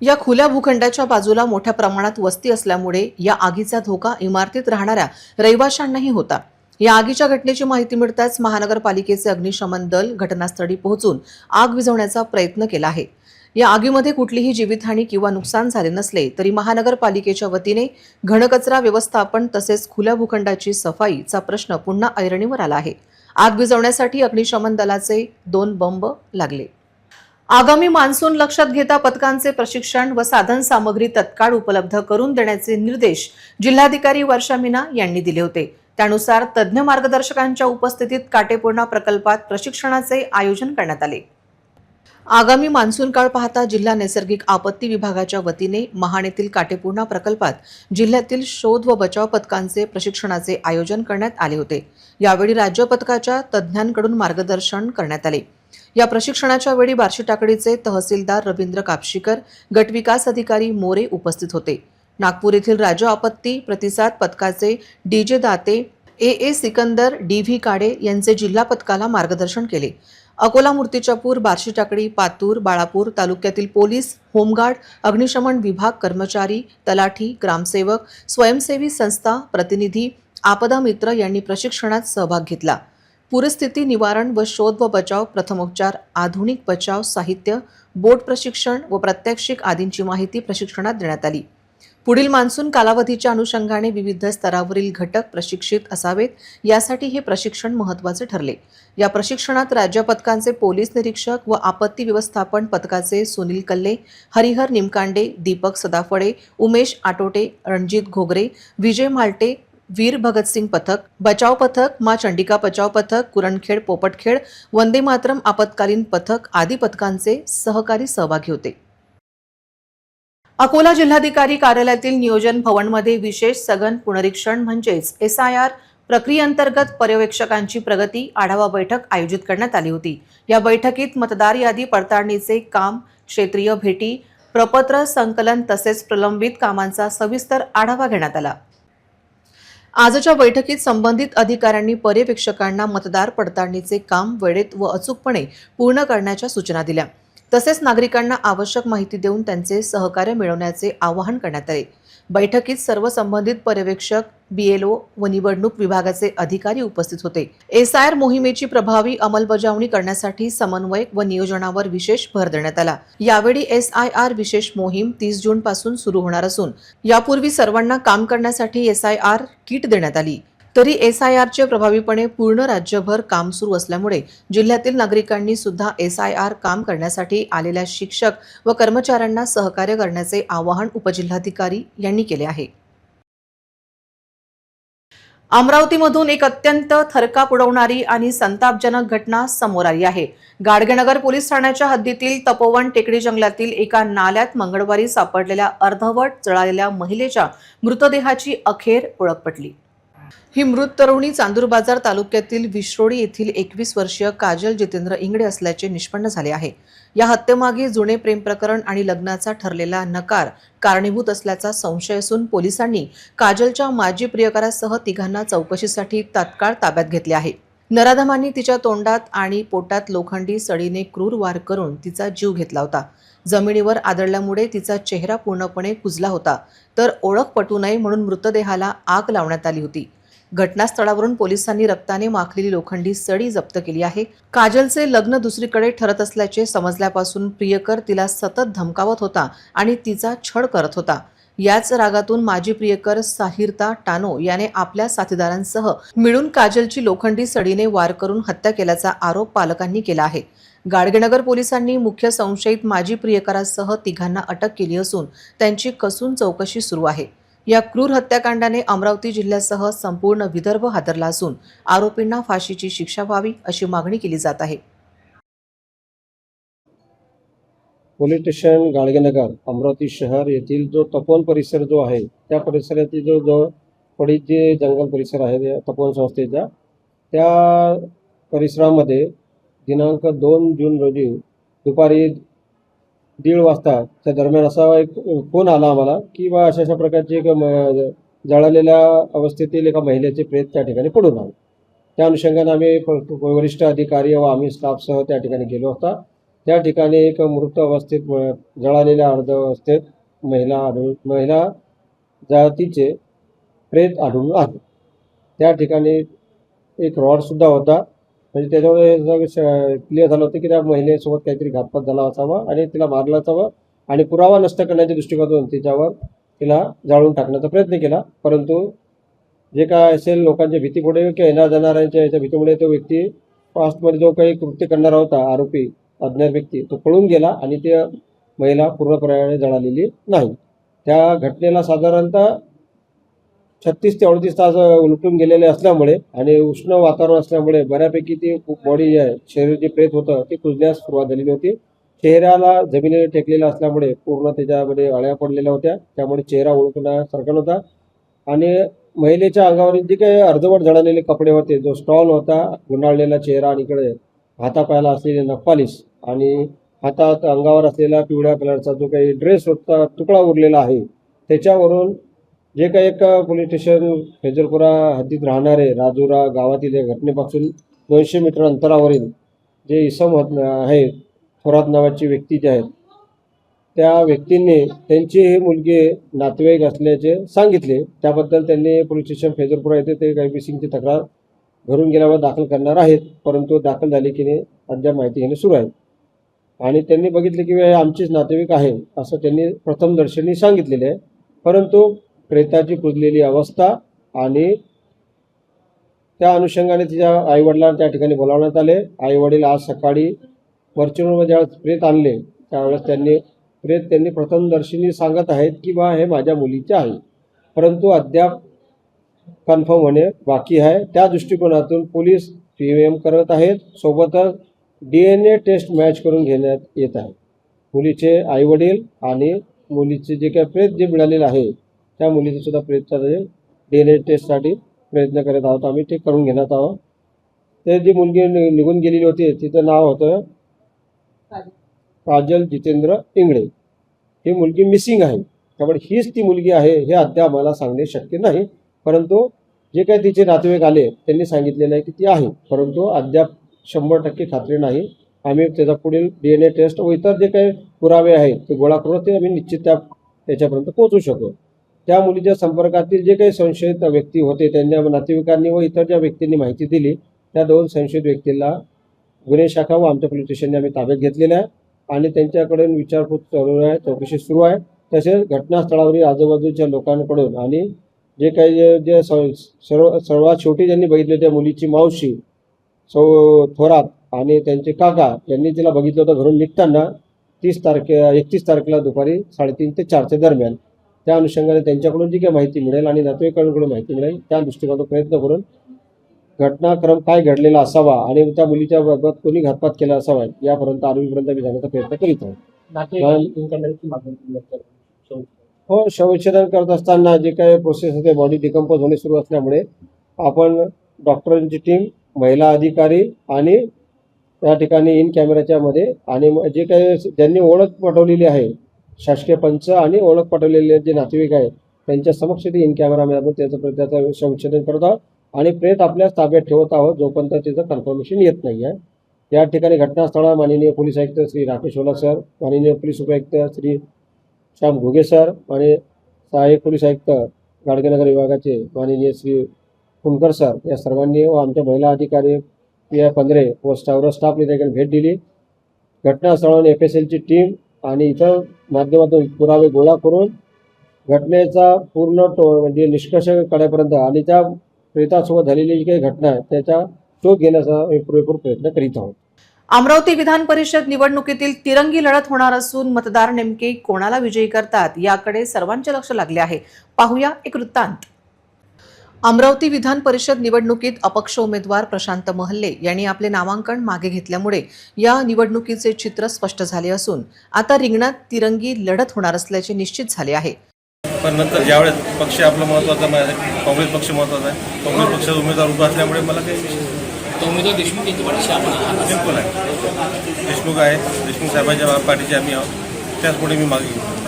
या खुल्या भूखंडाच्या बाजूला मोठ्या प्रमाणात वस्ती असल्यामुळे या आगीचा धोका इमारतीत राहणाऱ्या रहिवाशांनाही होता। या आगीच्या घटनेची माहिती मिळताच महानगरपालिकेचे अग्निशमन दल घटनास्थळी पोहोचून आग विझवण्याचा प्रयत्न केला आहे। या आगीमध्ये कुठलीही जीवितहानी किंवा नुकसान झाले नसले तरी महानगरपालिकेच्या वतीने घनकचरा व्यवस्थापन तसेच खुल्या भूखंडाची सफाईचा प्रश्न पुन्हा ऐरणीवर आला आहे। आग विझवण्यासाठी अग्निशमन दलाचे 2 बंब लागले। आगामी मान्सून लक्षात घेता पथकांचे प्रशिक्षण व साधन सामग्री तत्काळ उपलब्ध करून देण्याचे निर्देश जिल्हाधिकारी वर्षा मीना यांनी दिले होते। त्यानुसार तज्ज्ञ मार्गदर्शकांच्या उपस्थितीत काटेपूर्णा प्रकल्पात प्रशिक्षणाचे आयोजन करण्यात आले। आगामी मान्सून काळ पाहता जिल्हा नैसर्गिक आपत्ती विभागाच्या वतीने महाड येथील काटेपूर्णा प्रकल्पात जिल्ह्यातील शोध व बचाव पथकांचे प्रशिक्षणाचे आयोजन करण्यात आले होते। यावेळी राज्य पथकाच्या तज्ज्ञांकडून मार्गदर्शन करण्यात आले। या प्रशिक्षणाच्या वेळी बार्शी टाकडीचे तहसीलदार रवींद्र कापशीकर, गटविकास अधिकारी मोरे उपस्थित होते। नागपूर येथील राज्य आपत्ती प्रतिसाद पथकाचे डीजे दाते, ए सिकंदर, DV काडे यांचे जिल्हा पथकाला मार्गदर्शन केले। अकोला, मूर्तिजापूर, बार्शी टाकडी, पातूर, बाळापूर तालुक्यातील पोलीस, होमगार्ड, अग्निशमन विभाग कर्मचारी, तलाठी, ग्रामसेवक, स्वयंसेवी संस्था प्रतिनिधी, आपदा मित्र यांनी प्रशिक्षणात सहभाग घेतला। पूरस्थिती निवारण व शोध व बचाव, प्रथमोपचार, आधुनिक बचाव साहित्य, बोट प्रशिक्षण व प्रात्यक्षिक आदींची माहिती प्रशिक्षणात देण्यात आली। पुढील मान्सून कालावधीच्या अनुषंगाने विविध स्तरावरील घटक प्रशिक्षित असावेत, यासाठी हे प्रशिक्षण महत्त्वाचे ठरले. या प्रशिक्षणात राज्य पथकांचे पोलीस निरीक्षक व आपत्ती व्यवस्थापन पथकाचे सुनील कल्ले, हरिहर निमकांडे, दीपक सदाफळे, उमेश आटोटे, रणजित घोगरे, विजय माल्टे, वीर भगतसिंग पथक, बचाव पथक, मां चंडिका बचाव पथक, कुरणखेड पोपटखेड, वंदे मातरम आपत्कालीन पथक आदी पथकांचे सहकारी सहभागी होते. अकोला जिल्हाधिकारी कार्यालयातील नियोजन भवनमध्ये विशेष सघन पुनरीक्षण म्हणजेच SIR प्रक्रियेअंतर्गत पर्यवेक्षकांची प्रगती आढावा बैठक आयोजित करण्यात आली होती. या बैठकीत मतदार यादी पडताळणीचे काम, क्षेत्रीय भेटी, प्रपत्र संकलन तसेच प्रलंबित कामांचा सविस्तर आढावा घेण्यात आला. आजच्या बैठकीत संबंधित अधिकाऱ्यांनी पर्यवेक्षकांना मतदार पडताळणीचे काम वेळेत व अचूकपणे पूर्ण करण्याच्या सूचना दिल्या. तसेच नागरिकांना आवश्यक माहिती देऊन त्यांचे सहकार्य मिळवण्याचे आवाहन करण्यात आले. बैठकीत सर्व संबंधित पर्यवेक्षक, BLO व निवडणूक विभागाचे अधिकारी उपस्थित होते. SIR मोहिमेची प्रभावी अंमलबजावणी करण्यासाठी समन्वयक व नियोजनावर विशेष भर देण्यात आला. यावेळी SIR विशेष मोहीम 30 जून पासून सुरू होणार असून यापूर्वी सर्वांना काम करण्यासाठी SIR किट देण्यात आली. तरी SIRचे प्रभावीपणे पूर्ण राज्यभर काम सुरू असल्यामुळे जिल्ह्यातील नागरिकांनी सुद्धा SIR काम करण्यासाठी आलेल्या शिक्षक व कर्मचाऱ्यांना सहकार्य करण्याचे आवाहन उपजिल्हाधिकारी यांनी केले आहे. अमरावतीमधून एक अत्यंत थरकाप उडवणारी आणि संतापजनक घटना समोर आली आहे. गाडगेनगर पोलीस ठाण्याच्या हद्दीतील तपोवन टेकडी जंगलातील एका नाल्यात मंगळवारी सापडलेल्या अर्धवट जळालेल्या महिलेच्या मृतदेहाची अखेर ओळख पटली. ही मृत तरुणी चांदूर बाजार तालुक्यातील विश्रोळी येथील 21 वर्षीय काजल जितेंद्र इंगडे असल्याचे निष्पन्न झाले आहे. या हत्येमागे जुने प्रेम प्रकरण आणि लग्नाचा ठरलेला नकार कारणीभूत असल्याचा संशय असून पोलिसांनी काजलच्या माजी प्रियकरासह तिघांना चौकशीसाठी तात्काळ ताब्यात घेतले आहे. नराधमांनी तिच्या तोंडात आणि पोटात लोखंडी सळीने क्रूर वार करून तिचा जीव घेतला होता. जमिनीवर आदळल्यामुळे तिचा चेहरा पूर्णपणे कुजला होता, तर ओळख पटू नये म्हणून मृतदेहाला आग लावण्यात आली होती. घटनास्थळावरून पोलिसांनी रक्ताने माखलेली लोखंडी सळी जप्त केली आहे. काजलचे लग्न दुसरीकडे ठरत असल्याचे समजल्यापासून प्रियकर तिला सतत धमकावत होता आणि तिचा छळ करत होता. याच रागातून माजी प्रियकर साहिरता टानो याने आपल्या साथीदारांसह मिळून काजलची लोखंडी सळीने वार करून हत्या केल्याचा आरोप पालकांनी केला आहे. गाडगेनगर पोलिसांनी मुख्य संशयित माजी प्रियकरासह तिघांना अटक केली असून त्यांची कसून चौकशी सुरू आहे. या क्रूर हत्याकांडाने अमरावती जिल्ह्यासह संपूर्ण विदर्भ हादरला असून आरोपींना फाशीची शिक्षा व्हावी अशी मागणी केली जात आहे. पोलीस स्टेशन गाडगेनगर अमरावती शहर येथील जो तपोवन परिसर जो आहे त्या परिसरातील जो पडीत जे जंगल परिसर आहे तपोवन संस्थेचा त्या परिसरामध्ये दिनांक 2 जून रोजी दुपारी 1:30 वाजताच्या दरम्यान असा एक फोन आला आम्हाला की बा अशा प्रकारची एक जळालेल्या अवस्थेतील एका महिलेचे प्रेत त्या ठिकाणी पडून आले. त्या अनुषंगाने आम्ही वरिष्ठ अधिकारी व आम्ही स्टाफसह त्या ठिकाणी गेलो होता. त्या ठिकाणी एक मृत अवस्थेत जळालेल्या अर्ध अवस्थेत महिला जातीचे प्रेत आढळून आले. त्या ठिकाणी एक रॉडसुद्धा होता. म्हणजे त्याच्यामुळे क्लिअर झालं होतं की त्या महिलेसोबत काहीतरी घातपात झाला असावा आणि तिला मारला असावा आणि पुरावा नष्ट करण्याच्या दृष्टिकोनातून तिला जाळून टाकण्याचा प्रयत्न केला. परंतु जे काय असेल लोकांच्या भीतीपुढे किंवा येणार जाणाऱ्यांच्या याच्या भीतीमुळे तो व्यक्ती पास्टमध्ये जो काही कृत्य करणारा होता आरोपी अज्ञात व्यक्ती तो पळून गेला आणि ती महिला पूर्णपणे जळालेली नाही. त्या घटनेला साधारणतः 36 ते 38 तास उलटून गेलेले असल्यामुळे आणि उष्ण वातावरण असल्यामुळे बऱ्यापैकी ती बॉडी आहे शरीर जे प्रेत होतं ते कुजण्यास सुरुवात झालेली होती. चेहऱ्याला जमिनीवर टेकलेला असल्यामुळे पूर्ण त्याच्यामध्ये अळ्या पडलेल्या होत्या. त्यामुळे चेहरा ओळखण्यासारखा नव्हता आणि महिलेच्या अंगावरील जे काही अर्धवट जळालेले कपडे होते, जो स्टॉल होता, गुंडाळलेला चेहरा आणि इकडे हातापायाला असलेले नखपालिश आणि हातात अंगावर असलेला पिवळ्या कलरचा जो काही ड्रेस होता तुकडा उरलेला आहे त्याच्यावरून जे काही एक पोलीस स्टेशन फैजलपुरा हद्दीत राहणारे राजुरा गावातील या घटनेपासून 200 मीटर अंतरावरील जे इसम आहे थोरात नावाची व्यक्ती जे आहेत त्या व्यक्तींनी त्यांची ही मुलगी नातेवाईक असल्याचे सांगितले. त्याबद्दल त्यांनी पोलीस स्टेशन फैजलपुरा येथे ते काही मिसिंगची तक्रार घरून गेल्यावर दाखल करणार आहेत. परंतु दाखल झाली की नाही अद्याप माहिती घेणे सुरू आहे आणि त्यांनी बघितले की आमचीच नातेवाईक आहे असं त्यांनी प्रथमदर्शनी सांगितलेले आहे. परंतु प्रेताची कुजलेली अवस्था आणि त्या अनुषंगाने तिच्या आईवडिलांना त्या ठिकाणी बोलावण्यात आले. आईवडील आज सकाळी वरचूनवर ज्यावेळेस प्रेत आणले त्यावेळेस त्यांनी प्रथमदर्शनी सांगत आहेत की बा हे माझ्या मुलीचे आहे, परंतु अद्याप कन्फर्म होणे बाकी आहे. त्या दृष्टिकोनातून पोलीस PMM करत आहेत. सोबतच DNA टेस्ट मॅच करून घेण्यात येत आहे. मुलीचे आईवडील आणि मुलीचे जे काही प्रेत जे मिळालेलं आहे त्या मुलीचे सुद्धा प्रेतचा DNA टेस्टसाठी प्रयत्न करत आहोत. आम्ही ते करून घेण्यात आहोत. ते जी मुलगी निघून गेलेली होती तिचं नाव होतं काजल जितेंद्र इंगळे. ही मुलगी मिसिंग आहे, त्यामुळे हीच ती मुलगी आहे हे अद्याप आम्हाला सांगणे शक्य नाही. परंतु जे काही तिचे नातेवाईक आले त्यांनी सांगितलेलं आहे की ती आहे, परंतु अद्याप 100% खात्री नाही. आम्ही त्याचा पुढील DNA टेस्ट व इतर जे काही पुरावे आहेत ते गोळा करून ते आम्ही निश्चित त्याच्यापर्यंत पोहोचू शकतो. त्या मुलीच्या संपर्कातील जे काही संशयित व्यक्ती होते त्यांच्या नातेवाईकांनी व इतर ज्या व्यक्तींनी माहिती दिली त्या 2 संशयित व्यक्तीला गुन्हे शाखा व आमच्या पोलीस स्टेशनने आम्ही ताब्यात घेतलेलं आहे आणि त्यांच्याकडून विचारपूस चालू आहे, चौकशी सुरू आहे. तसेच घटनास्थळावरील आजूबाजूच्या लोकांकडून आणि जे काही जे सर्वात शेवटी ज्यांनी बघितले त्या मुलीची मावशी थोरात आणि त्यांचे काका यांनी तिला बघितलं होतं घरून निघताना 31 तारखेला दुपारी 3:30 ते 4च्या दरम्यान. त्या अनुषंगाने त्यांच्याकडून जी काही माहिती मिळेल आणि नातेवाईकांकडून माहिती मिळेल त्या दृष्टिकोनातून प्रयत्न करून घटनाक्रम काय घडलेला असावा आणि त्या मुलीच्या बाबत कोणी घातपात केला असावा यापर्यंत आरोपीपर्यंत आम्ही जाण्याचा प्रयत्न करीत आहोत. हो, शवविच्छेदन करत असताना जे काही प्रोसेस होते बॉडी डिकम्पोज होणे सुरू असल्यामुळे आपण डॉक्टरांची टीम, महिला अधिकारी आणि त्या ठिकाणी इन कॅमेऱ्याच्या मध्ये आणि जे काही ज्यांनी ओळख पटवलेली आहे शासकीय पंच आणि ओळख पटवलेले जे नातेवाईक आहेत त्यांच्या समक्ष ते इन कॅमेरामध्ये त्याचं शवविच्छेदन करत आहोत आणि प्रेत आपल्याच ताब्यात ठेवत आहोत जोपर्यंत त्याचं कन्फर्मेशन येत नाही आहे. या ठिकाणी घटनास्थळावर माननीय पोलीस आयुक्त श्री राकेश ओला सर, माननीय पोलीस उपायुक्त श्री श्याम घुगे सर आणि सहाय्यक पोलीस आयुक्त गाडगेनगर विभागाचे माननीय श्री कुणकर सर या सर्वांनी व आमच्या महिला अधिकारी PI पंधरे व स्टाफने त्या ठिकाणी भेट दिली. घटनास्थळावर FSLची टीम आणि इतर माध्यमातून पुरावे गोळा करून घटनेचा पूर्ण म्हणजे निष्कर्ष काढण्यापर्यंत आणि त्या प्रेतासोबत झालेली जी काही घटना आहे त्याचा शोध घेण्याचा पुरेपूर प्रयत्न करीत आहोत. अमरावती विधान परिषद निवडणुकीतील तिरंगी लढत होणार असून मतदार नेमके कोणाला विजयी करतात याकडे सर्वांचे लक्ष लागले आहे. पाहूया एक वृत्तांत. अमरावती विधान परिषद निवडणुकीत अपक्ष उमेदवार प्रशांत महल्ले यांनी आपले नामांकन मागे घेतल्यामुळे या निवडणुकीचे चित्र स्पष्ट झाले असून आता रिंगणात तिरंगी लढत होणार असल्याचे निश्चित झाले आहे. पण नंतर ज्यावेळेस पक्ष आपला महत्त्वाचा आहे, काँग्रेस पक्ष महत्त्वाचा आहे, काँग्रेस पक्षाचा उमेदवार उभा असल्यामुळे मला काही उमेदवार देशमुख यांची बिलकुल आहे. देशमुख आहे, देशमुख साहेबांच्या पाठीचे आम्ही आहोत, त्याचपुढे मी मागे घेऊ.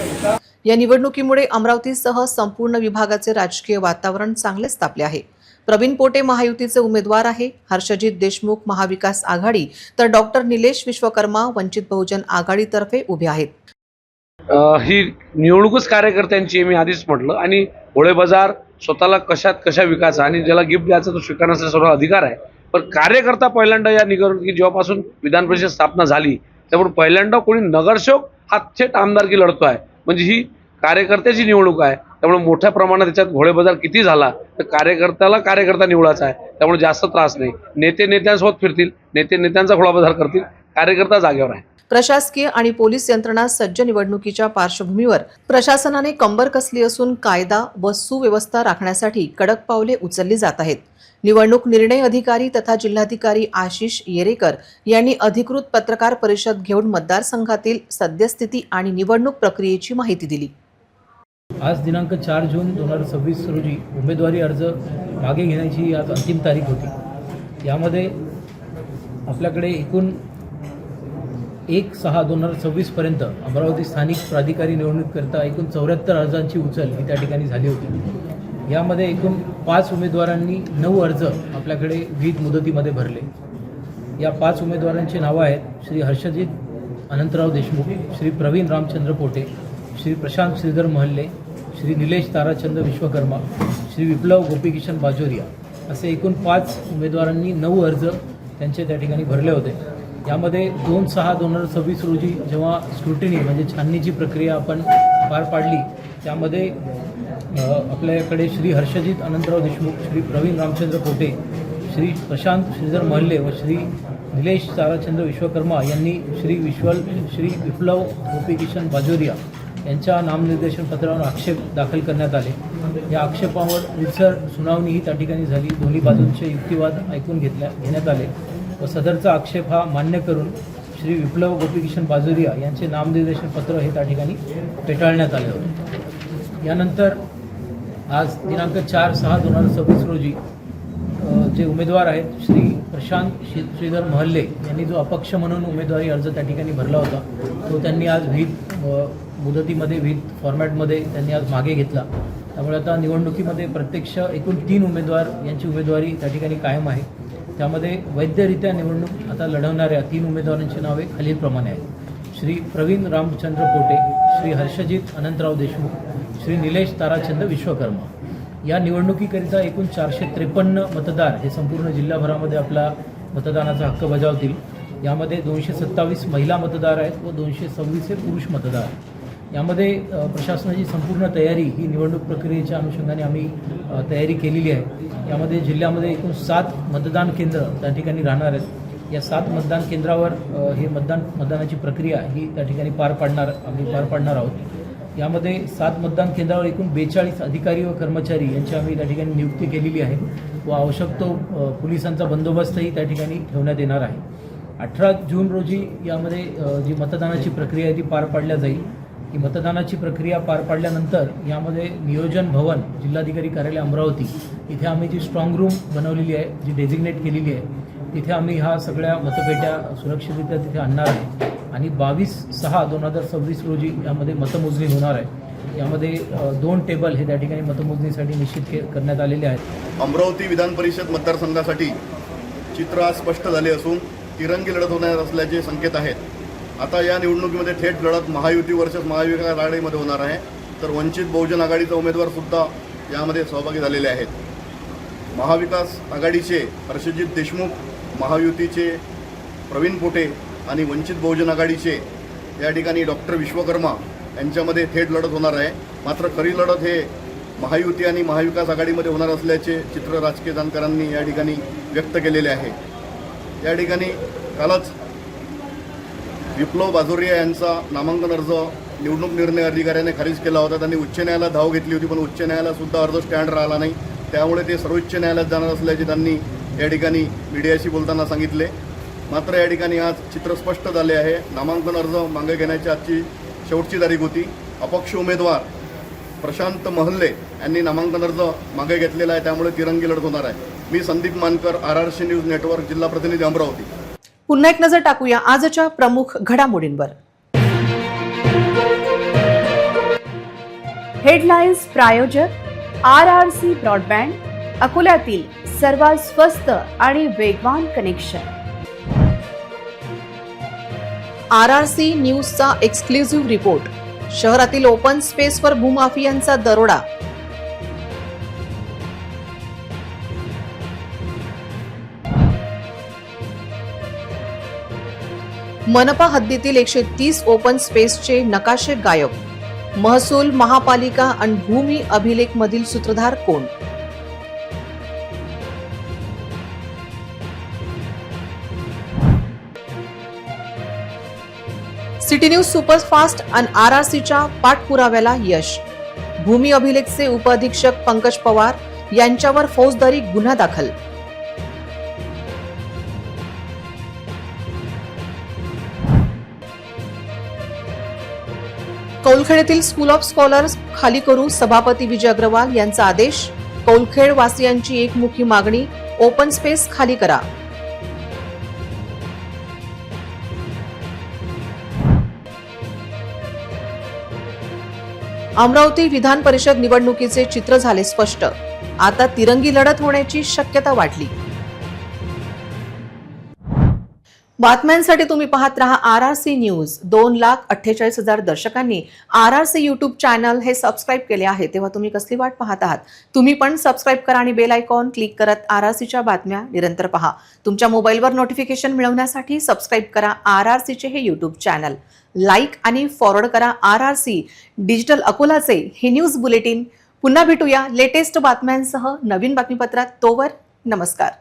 या निवडणुकीमुळे अमरावतीसह संपूर्ण विभागाचे राजकीय वातावरण चांगलेच तापले आहे. प्रवीण पोटे महायुतीचे उमेदवार आहे, हर्षजित देशमुख महाविकास आघाडी तर डॉक्टर निलेश विश्वकर्मा वंचित बहुजन आघाडीतर्फे उभे आहेत. ही निवडणूकच कार्यकर्त्यांची मी आधीच म्हटलं आणि होळे बाजार स्वतःला कशा विकास आणि ज्याला गिफ्ट द्यायचा तो स्वीकारण्याचा सर्व अधिकार आहे. पण कार्यकर्ता पहिल्यांदा या निवडणुकीत जेव्हापासून विधान परिषद स्थापना झाली त्यामुळे पहिल्यांदा कोणी नगरसेवक हा थेट आमदारकी लढतो आहे. म्हणजे ही कार्यकर्त्याची निवडणूक आहे. त्यामुळे मोठ्या प्रमाणात त्याच्यात घोडे बाजार किती झाला तर कार्यकर्ता निवडायचा आहे. त्यामुळे जास्त त्रास नाही. नेते नेत्यांसोबत फिरतील, नेते नेत्यांचा घोडा बाजार करतील, कार्यकर्ता जागेवर आहे. प्रशासकीय आणि पोलीस यंत्रणा सज्ज निवडणुकीच्या पार्श्वभूमीवर प्रशासनाने कंबर कसली असून कायदा व सुव्यवस्था राखण्यासाठी कडक पावले उचलली जात आहेत. निवडणूक निर्णय अधिकारी तथा जिल्हाधिकारी आशिष येरेकर यांनी अधिकृत पत्रकार परिषद घेऊन मतदारसंघातील सद्यस्थिती आणि निवडणूक प्रक्रियेची माहिती दिली. आज दिनांक 4 जून 2026 रोजी उमेदवारी अर्ज मागे घेण्याची आज अंतिम तारीख होती. यामध्ये आपल्याकडे एकूण 1/6/2026 पर्यंत अमरावती स्थानिक प्राधिकारी निवडणुकीकरता एकूण 74 अर्जांची उचल ही त्या ठिकाणी झाली होती. यामध्ये एकूण 5 उमेदवारांनी 9 अर्ज आपल्याकडे विविध मुदतीमध्ये भरले. या 5 उमेदवारांची नावं आहेत श्री हर्षजित अनंतराव देशमुख, श्री प्रवीण रामचंद्र पोटे, श्री प्रशांत श्रीधर महल्ले, श्री निलेश ताराचंद विश्वकर्मा, श्री विप्लव गोपीकिशन बाजोरिया असे एकूण 5 उमेदवारांनी 9 अर्ज त्यांचे त्या ठिकाणी भरले होते. यामध्ये 2/6/2026 रोजी जेव्हा स्क्रुटिनी म्हणजे छाननीची प्रक्रिया आपण पार पाडली, त्यामध्ये आपल्याकडे श्री हर्षजित अनंतराव देशमुख, श्री प्रवीण रामचंद्र पोटे, श्री प्रशांत श्रीधर महल्ले व श्री निलेश ताराचंद्र विश्वकर्मा यांनी श्री विप्लव गोपीकिशन बाजोरिया यांच्या नामनिर्देशन पत्रावर आक्षेप दाखल करण्यात आले. या आक्षेपावर रितसर सुनावणीही त्या ठिकाणी झाली. दोन्ही बाजूंचे युक्तिवाद ऐकून घेण्यात आले व सदरचा आक्षेप हा मान्य करून श्री विप्लव गोपीकिशन बाजोरिया यांचे नामनिर्देशन पत्र हे त्या ठिकाणी फेटाळण्यात आले होते. यानंतर आज दिनांक 4/6/2026 रोजी जे उमेदवार आहेत श्री प्रशांत श्रीधर महल्ले यांनी जो अपक्ष म्हणून उमेदवारी अर्ज त्या ठिकाणी भरला होता, तो त्यांनी आज मुदतीमध्ये विहित फॉर्मॅटमध्ये त्यांनी आज मागे घेतला. त्यामुळे आता निवडणुकीमध्ये प्रत्यक्ष एकूण 3 उमेदवार यांची उमेदवारी त्या ठिकाणी कायम आहे. त्यामध्ये वैधरित्या निवडणूक आता लढवणाऱ्या 3 उमेदवारांची नावे खालीलप्रमाणे आहेत. श्री प्रवीण रामचंद्र पोटे, श्री हर्षजित अनंतराव देशमुख, श्री निलेश ताराचंद्र विश्वकर्मा. या निवडणुकीकरिता एकूण 453 मतदार हे संपूर्ण जिल्हाभरामध्ये आपला मतदानाचा हक्क बजावतील. यामध्ये 227 महिला मतदार आहेत व 226 हे पुरुष मतदार. यामध्ये प्रशासनाची संपूर्ण तयारी ही निवडणूक प्रक्रियेच्या अनुषंगाने आम्ही तयारी केलेली आहे. यामध्ये जिल्ह्यामध्ये एकूण 7 मतदान केंद्र त्या ठिकाणी राहणार आहेत. या 7 मतदान केंद्रावर हे मतदानाची प्रक्रिया ही त्या ठिकाणी आम्ही पार पाडणार आहोत. यामध्ये 7 मतदान केंद्रावर एकूण 42 अधिकारी व कर्मचारी यांची आम्ही त्या ठिकाणी नियुक्ती केलेली आहे व आवश्यक तो पोलिसांचा बंदोबस्तही त्या ठिकाणी ठेवण्यात येणार आहे. 18 जून रोजी यामध्ये जी मतदानाची प्रक्रिया आहे ती पार पाडल्या जाईल. ही मतदानाची प्रक्रिया पार पाडल्यानंतर यामध्ये नियोजन भवन जिल्हाधिकारी कार्यालय अमरावती इथे आम्ही जी स्ट्रॉंग रूम बनवलेली आहे, जी डेझिग्नेट केलेली आहे, तिथे आम्ही ह्या सगळ्या मतपेट्या सुरक्षितरित्या तिथे आणणार आहे आणि 22/6/2026 रोजी यामध्ये मतमोजणी होणार आहे. यामध्ये 2 टेबल हे त्या ठिकाणी मतमोजणीसाठी निश्चित करण्यात आलेले आहेत. अमरावती विधान परिषद मतदारसंघासाठी चित्र आज स्पष्ट झाले असून तिरंगी लढत होणार असल्याचे संकेत आहेत. आता या निवडणुकीमध्ये थेट लढत महायुती वर्सेस महाविकास आघाडीमध्ये होणार आहे, तर वंचित बहुजन आघाडीचा उमेदवारसुद्धा यामध्ये सहभागी झालेले आहेत. महाविकास आघाडीचे हर्षजित देशमुख, महायुतीचे प्रवीण पोटे आणि वंचित बहुजन आघाडीचे या ठिकाणी डॉक्टर विश्वकर्मा यांच्यामध्ये थेट लढत होणार आहे. मात्र खरी लढत हे महायुती आणि महाविकास आघाडीमध्ये होणार असल्याचे चित्र राजकीय जाणकारांनी या ठिकाणी व्यक्त केलेले आहे. या ठिकाणी कालच विप्लव बाजोरिया यांचा नामांकन अर्ज निवडणूक निर्णय अधिकाऱ्याने खारिज केला होता. त्यांनी उच्च न्यायालयात धाव घेतली होती, पण उच्च न्यायालयातसुद्धा अर्ज स्टँड राहिला नाही. त्यामुळे ते सर्वोच्च न्यायालयात जाणार असल्याचे त्यांनी या ठिकाणी मीडियाशी बोलताना सांगितले. मात्र या ठिकाणी आज चित्र स्पष्ट झाले आहे. नामांकन अर्ज मागे घेण्याची आजची शेवटची तारीख होती. अपक्ष उमेदवार प्रशांत महल्ले यांनी नामांकन अर्ज मागे घेतलेला आहे. त्यामुळे तिरंगी लढत होणार आहे. मी संदीप मानकर, RRC न्यूज नेटवर्क, जिल्हा प्रतिनिधी अमरावती. पुन्हा एक नजर टाकूया आजच्या प्रमुख घडामोडींवर. हेडलाईन्स प्रायोजक RRC ब्रॉडबँड, अकोल्यातील सर्वात स्वस्त आणि वेगवान कनेक्शन. RRC न्यूजचा एक्सक्लुझिव्ह रिपोर्ट. शहरातील ओपन स्पेसवर भूमाफियांचा दरोडा. मनपा हद्दीतील 130 ओपन स्पेसचे नकाशे गायब. महसूल, महापालिका आणि भूमी अभिलेख मधील सूत्रधार कोण? सिटी न्यूज सुपरफास्ट आणि RRCच्या पाठपुराव्याला यश. भूमी अभिलेखचे उपअधीक्षक पंकज पवार यांच्यावर फौजदारी गुन्हा दाखल. कौलखेडीतील स्कूल ऑफ स्कॉलर्स खाली करू, सभापती विजय अग्रवाल यांचा आदेश. कौलखेड वासियांची एकमुखी मागणी, ओपन स्पेस खाली करा. अमरावती विधान परिषद निवडणुकीचे चित्र झाले स्पष्ट. आता तिरंगी लढत होण्याची शक्यता वाढली. बातम्यांसाठी तुम्ही पाहत रहा RRC news. 2,48,000 दर्शकांनी RRC YouTube channel हे सबस्क्राईब केले आहे, तेव्हा तुम्ही कसली वाट पाहत आहात? तुम्ही पण सबस्क्राईब करा आणि बेल आयकॉन क्लिक करत RRCच्या बातम्या निरंतर पहा. तुमच्या मोबाईलवर नोटिफिकेशन मिळवण्यासाठी सबस्क्राईब करा RRCचे हे यूट्यूब चॅनल. लाईक आणि फॉरवर्ड करा RRC डिजिटल अकोलाचे हे न्यूज बुलेटिन. पुन्हा भेटूया लेटेस्ट बातम्यांसह नवीन बातमीपत्रात. तोवर नमस्कार.